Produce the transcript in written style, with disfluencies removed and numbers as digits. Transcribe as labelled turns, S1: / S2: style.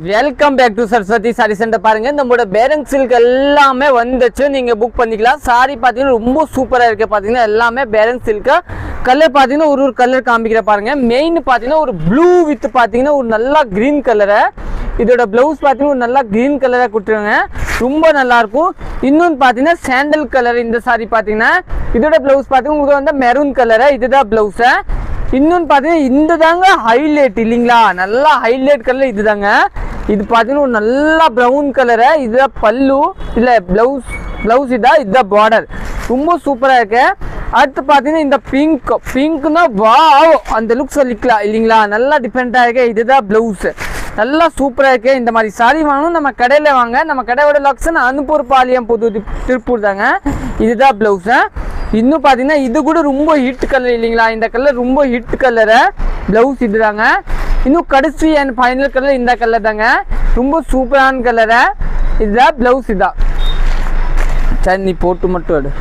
S1: Welcome back to Saraswathi sari centre. பாருங்க நம்மளோட பேரங் silk எல்லாமே வந்துச்சு, நீங்க புக் பண்ணிக்கலாம். சாரி பாத்தீங்கன்னா ரொம்ப சூப்பரா இருக்கு. பாத்தீங்கன்னா எல்லாமே பேரங் சில்க். கலர் பாத்தீங்கன்னா ஒரு கலர் காமிக்கிற பாருங்க. மெயின் பாத்தீங்கன்னா ஒரு ப்ளூ வித் பாத்தீங்கன்னா ஒரு நல்லா கிரீன் கலரை. இதோட பிளவுஸ் பாத்தீங்கன்னா ஒரு நல்லா கிரீன் கலரா கொடுத்துருங்க, ரொம்ப நல்லா இருக்கும். இன்னொன்று பாத்தீங்கன்னா சாண்டல் கலர். இந்த சாரி பாத்தீங்கன்னா இதோட பிளவுஸ் பாத்தீங்கன்னா உங்களுக்கு வந்து மெரூன் கலரு. இதுதான் பிளவுஸ். இன்னொன்று பார்த்தீங்கன்னா இந்த தாங்க ஹைலைட் இல்லைங்களா, நல்லா ஹைலைட் கலர் இது தாங்க. இது பார்த்தீங்கன்னா ஒரு நல்லா ப்ரௌன் கலரு. இதுதான் பல்லு, இல்லை ப்ளவுஸ் இதுதான் பார்டர். ரொம்ப சூப்பராக இருக்கு. அடுத்து பார்த்தீங்கன்னா இந்த பிங்க்னா வா அந்த லுக் சொல்லிக்கலாம் இல்லைங்களா, நல்லா டிஃப்ரெண்ட்டாக இருக்கு. இதுதான் ப்ளவுஸ், நல்லா சூப்பராக இருக்கு. இந்த மாதிரி சாரி வாங்கணும் நம்ம கடையில் வாங்க. நம்ம கடையோட லொக்கேஷன் அனுப்பூர் பாளையம், புது திருப்பூர் தாங்க. இதுதான் ப்ளவுஸு. இன்னும் பார்த்தீங்கன்னா இது கூட ரொம்ப ஹிட் கலர் இல்லைங்களா, இந்த கலர் ரொம்ப ஹிட் கலரு. ப்ளவுஸ் இது தாங்க. இன்னும் கடைசி அண்ட் ஃபைனல் கலர் இந்த கலர் தாங்க, ரொம்ப சூப்பரான கலரு. இதுதான் ப்ளவுஸ். இதான் சரி, நீ போட்டு மட்டும் எடு.